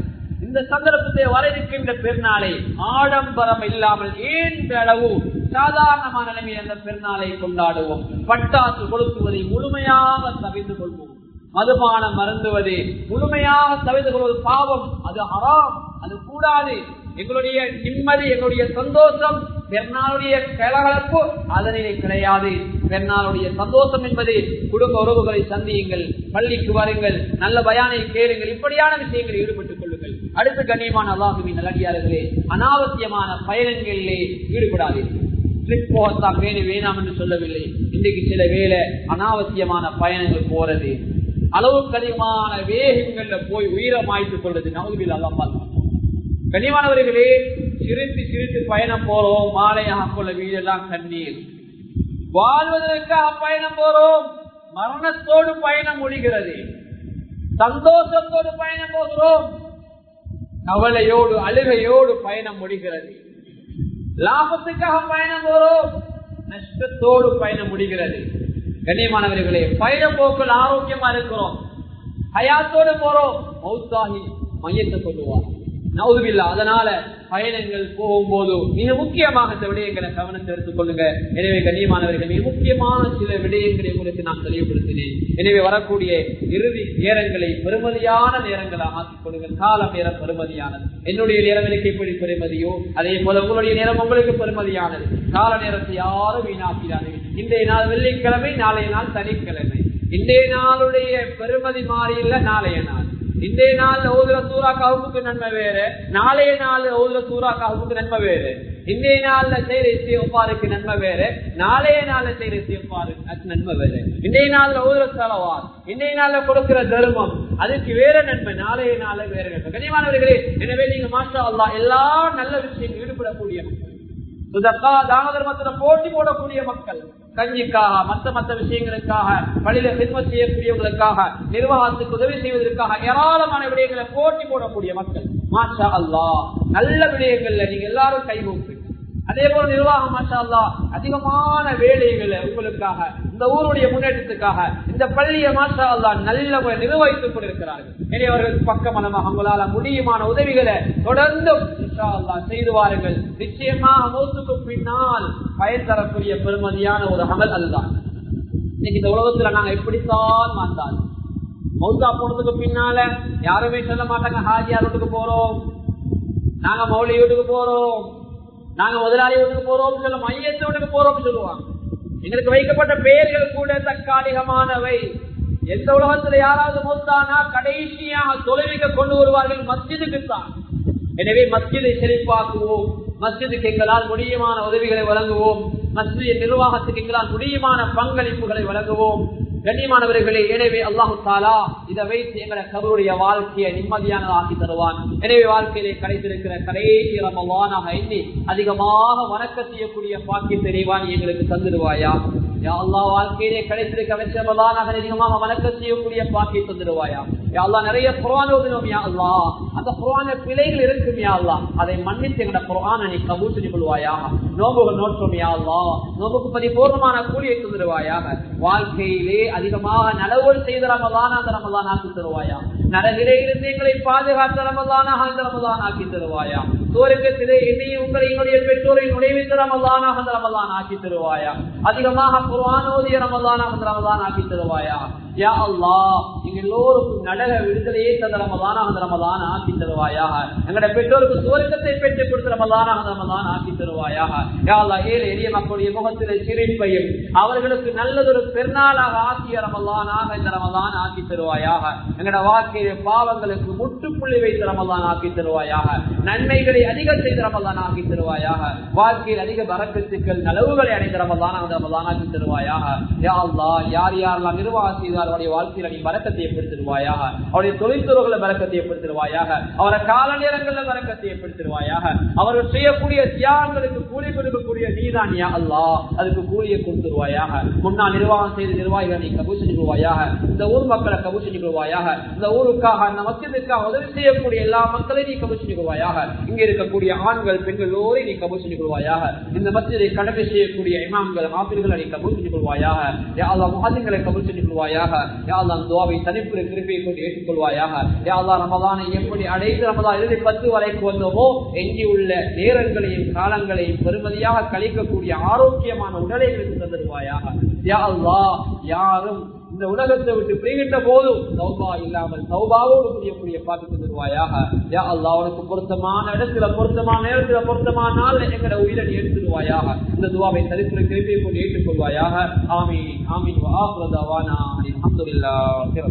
இந்த சந்தர்ப்பத்தை வர இருக்கின்ற பெருநாளை ஆடம்பரம் இல்லாமல் ஏன்ற அளவு சாதாரணமான நிலைமையில் அந்த பெருநாளை கொண்டாடுவோம். பட்டாசு கொளுத்துவதை முழுமையாக தவிர்த்து கொள்வோம். மதுபானம் மருந்துவது முழுமையாக தவிர்த்து கொள்வது பாவம், அது ஹராம், அது கூடாது. எங்களுடைய நிம்மதி, எங்களுடைய சந்தோஷம் பெருநாளுடைய கலகலப்பு அதனிலே கிடையாது. பெருநாளுடைய சந்தோஷம் என்பது குடும்ப உறவுகளை சந்தியுங்கள், பள்ளிக்கு வாருங்கள், நல்ல பயானை கேளுங்கள், இப்படியான விஷயங்களில் ஈடுபட்டுக் கொள்ளுங்கள். அடுத்து கண்ணியமான அல்லாஹுவின் நல்லடியார்களே, அனாவசியமான பயணங்களிலே ஈடுபடாது. ட்ரிப் போகத்தான் வேணாம் என்று சொல்லவில்லை. இன்றைக்கு சில வேளை அனாவசியமான பயணங்கள் போறது, அளவுக்கு அதிகமான வேகங்கள்ல போய் உயிரை மாய்த்துக் கொள்வது நவுதுபில் அல்லாஹ் பார்த்து. கண்ணியமானவர்களே, சிரித்து சிரித்து பயணம் போறோம், மாலையாக கொள்ள வீடெல்லாம் கண்ணீர். வாழ்வதற்காக பயணம் போறோம், மரணத்தோடு பயணம் முடிகிறது. சந்தோஷத்தோடு பயணம் போகிறோம், கவலையோடு அழுகையோடு பயணம் முடிகிறது. லாபத்துக்காக பயணம் போறோம், நஷ்டத்தோடு பயணம் முடிகிறது. கண்ணியமானவர்களே, பயண போக்கில் ஆரோக்கியமா இருக்கிறோம், ஹயாத்தோடு போறோம், மௌத்தாகி மையத்தை கொள்ளுவார் நவுதுபில்லா. அதனால பயணங்கள் போகும்போது மிக முக்கியமாக இந்த விடயங்களை கவனத்தை எடுத்துக் கொள்ளுங்க. எனவே கண்ணியமானவர்கள், மிக முக்கியமான சில விடயங்களை உங்களுக்கு நான் தெளிவுபடுத்தினேன். எனவே வரக்கூடிய இறுதி நேரங்களை பெருமதியான நேரங்களாக ஆக்கிக் கொள்ளுங்கள். காலம் நேரம் பெருமதியானது. என்னுடைய நேரம் எனக்கு எப்படி பெருமதியோ அதே போல உங்களுடைய நேரம் உங்களுக்கு பெருமதியானது. கால நேரத்தை யாரும் வீணாக்கிறார்கள். இன்றைய நாள் வெள்ளிக்கிழமை, நாளைய நாள் சனிக்கிழமை. இன்றைய நாளுடைய பெருமதி மாறியில்லை, நாளைய நாள். இன்றைய நாள் ஓதுற சூரா கஹ்ஃபுக்கு நன்மை வேறு, நாளைய நாள் ஓதுற சூரா கஹ்ஃபுக்கு நன்மை வேறு. இன்றைய நாள்ல செய்யற இஸ்திக்ஃபாருக்கு நன்மை வேறு, நாளைய நாள்ல செய்யற இஸ்திக்ஃபாருக்கு நன்மை வேறு. இன்றைய நாள்ல ஓதுற ஸலவாத், இன்றைய நாள்ல கொடுக்கிற தர்மம் அதுக்கு வேற நன்மை, நாளைய நாள்ல வேற நன்மை. கனிமானவர்களே, எனவே நீங்க மாஷா அல்லாஹ் எல்லா நல்ல விஷயம் ஈடுபடக்கூடிய மக்கள், சுதக்கா தான தர்மத்துல போட்டி போடக்கூடிய மக்கள், கஞ்சிக்காக மற்ற விஷயங்களுக்காக பள்ளியில ஹித்மத் செய்யக்கூடியவங்களுக்காக நிர்வாகத்துக்கு உதவி செய்வதற்காக ஏராளமான விடயங்களை போட்டி போடக்கூடிய மக்கள். மாஷா அல்லாஹ் நல்ல விடயங்கள்ல நீங்க எல்லாரும் கைகூப்பி. அதே போல நிர்வாகம் மாஷா அல்லாஹ் அதிகமான வேலைகளை உங்களுக்காக, இந்த ஊருடைய முன்னேற்றத்துக்காக இந்த பள்ளியை மாஷா அல்லாஹ் நல்ல நிர்வகித்துக் கொண்டிருக்கிறார்கள். எனவே அவர்கள் பக்கமனமாக உங்களால முடியுமான உதவிகளை தொடர்ந்து இன்ஷா அல்லாஹ் செய்து வாருங்கள். நிச்சயமாக மௌத்துக்கு பின்னால் பயன் தரக்கூடிய பெருமதியான ஒரு அமல் அதுதான். இன்னைக்கு இந்த உலகத்துல நாங்க எப்படித்தான் வந்தால் மௌத்தா போனதுக்கு பின்னால யாருமே சொல்ல மாட்டாங்க ஹாஜியார் வீட்டுக்கு போறோம், நாங்க மௌலி வீட்டுக்கு போறோம், நாங்க முதலாளி வீட்டுக்கு போறோம் சொல்ல, மையத்து வீட்டுக்கு போறோம் சொல்லுவாங்க. எங்களுக்கு வைக்கப்பட்ட பெயர்கள் கூட தற்காலிகமானவை. எந்த உலகத்துல யாராவது மௌத்தானா கடைசியாக தொலைவிக்க கொண்டு வருவார்கள் மஸ்ஜிதுக்கு தான். எனவே மஸ்ஜிதை செழிப்பாக்குவோம், மஸ்ஜிதுக்கு எங்களால் முடியுமான உதவிகளை வழங்குவோம், மஸ்ஜித் நிர்வாகத்துக்கு எங்களால் முடியுமான பங்களிப்புகளை வழங்குவோம். கண்ணியமானவர்களே, எனவே அல்லாஹு தஆலா இதை வைத்து எங்களை கபருடைய வாழ்க்கையை நிம்மதியானதாக ஆக்கி தருவான். எனவே வாழ்க்கையிலே கிடைத்திருக்கிற கடைசி ரமலானாக எண்ணி அதிகமாக வணக்கம் செய்யக்கூடிய பாக்கியத்தை தெளிவான் எங்களுக்கு தந்துடுவாயா. யா அல்லாஹ் வாழ்க்கையிலே கிடைத்திருக்க ரமலானாக அதிகமாக வணக்கம் செய்யக்கூடிய பாக்கியை தந்துடுவாயா. யா அல்லாஹ் நிறைய குர்ஆன் ஓதுனோம் யா அல்லாஹ், அந்த குர்ஆன்ல பிழைகள் இருக்கும் யா அல்லாஹ், அதை மன்னித்து எங்கட குர்ஆனை நீ கபூல் செய்து கொள்வாயா. நோம்புகள் நோற்றோம் யா அல்லாஹ், நோம்புக்கு பரிபூர்ணமான கூலியை தந்துடுவாயாக. வாழ்க்கையிலே அதிகமாக நலவோடு செய்த ரமலான் அந்த ரமலான் ஆக்கி தருவாயா. நரகிலே இருந்து எங்களை பாதுகாத்த ரமலானாக இந்த ரமலான் ஆக்கி தருவாயா. சுவர்க்கத்திலே என்னையும் உங்களை எங்களுடைய பெற்றோரை நுழைவித்த ரமலானாக அந்த ரமலான் ஆக்கி தருவாயா. அதிகமாக குர்ஆன் ஓதிய ரமலானாக அந்த ரமலான் ஆக்கி தருவாயா. யா அல்லாஹ் எங்க எல்லோருக்கும் நரக விடுதலையே தந்த ரமலானாக அந்த ரமலான் ஆக்கி தருவாயாக. எங்களுடைய பெற்றோருக்கு சுவர்க்கத்தை பெற்றுக் கொடுத்த ரமலானாக அந்த ரமலான் ஆக்கி தருவாயாக. யா அல்லாஹ் ஏழை எளிய மக்களுடைய முகத்திலே சிரிப்பையும் அவர்களுக்கு நல்லதொரு பெருநாளாக ஆக்கிய ரமலானாக இந்த ரமலான் ஆக்கி தருவாயாக. எங்களுடைய வாழ்க்கையிலே பாவங்களுக்கு முற்றுப்புள்ளி வைத்த ரமலான் ஆக்கி தருவாயாக. நன்மைகளை அதிக செய்த ரமலான் ஆக்கி தருவாயாக. வாழ்க்கையில் அதிக பரக்கத்துக்கள் நலவுகளை அடைந்த ரமலான் அந்த ரமலான் ஆக்கி தருவாயாக. யா அல்லாஹ் யார் யாரெல்லாம் நிர்வாகம் செய்தார் அவருடைய வாழ்க்கையில நீ பரக்கத்தை ஏற்படுத்திடுவாயாக. அவருடைய தொழில்துறைகளை பரக்கத்தை ஏற்படுத்திடுவாயாக. அவரை கால நேரங்களில் பரக்கத்தை ஏற்படுத்திடுவாயாக. அவர்கள் செய்யக்கூடிய தியாகங்களுக்கு கூலி கொடுக்கக்கூடிய நீதான் யா அல்லாஹ், அதுக்கு கூலியை கொடுத்துருவாயாக. முன்னால் நிர்வாகம் செய்த நிர்வாகிகளை நீ கபூல் செஞ்சு கொள்வாயாக. இந்த ஊர் மக்களை கபூல் செஞ்சு கொள்வாயாக. இந்த ஊருக்காக அந்த மஸ்ஜிதுக்காக உதவி செய்யக்கூடிய எல்லா மக்களையும் நீ கபூல் செஞ்சு கொள்வாயாக. இங்க இருக்கக்கூடிய ஆண்கள் பெண்கள் எல்லோரையும் நீ கபூல் செஞ்சு கொள்வாயாக. இந்த மஸ்ஜிதை கடமை செய்யக்கூடிய இமாம்கள் ஆசிரியர்களை நீ கபூல் செஞ்சு கொள்வாயாக. யா அல்லாஹ் முஹாஜிர்களை கபூல் செஞ்சு கொள்வாயாக. யா அல்லாஹ் துஆவை தனிப்புரை கிருபையை கொண்டு ஏற்றுக்கொள்வாயாக. யா அல்லாஹ் ரமலானை எப்படி அடைந்து ரமலான் இறுதி 10 வரைக்கும் வந்தோமோ எஞ்சி உள்ள நேரங்களையும் காலங்களையும் பெருமதியாக கழிக்கக்கூடிய ஆரோக்கியமான உடலை தந்துடுவாயாக. யா அல்லாஹ் யாரும் இந்த உலகத்தை விட்டு பிரிகின்ற போதும் தௌபா இல்லாமல் தௌபாவோடு புரியக்கூடிய பாட்டு தந்துடுவாயாக. யா அல்லாஹ் உனக்கு பொருத்தமான இடத்துல பொருத்தமான நேரத்துல பொருத்தமான நாள் எங்களை உயிரை எடுத்துடுவாயாக. இந்த துஆவை தனிப்புரை கிருபையை கொண்டு ஏற்றுக்கொள்வாயாக. ஆமீன் ஆமீன். வ ஆகிரு தஅவானா அல்ஹம்துலில்லாஹி.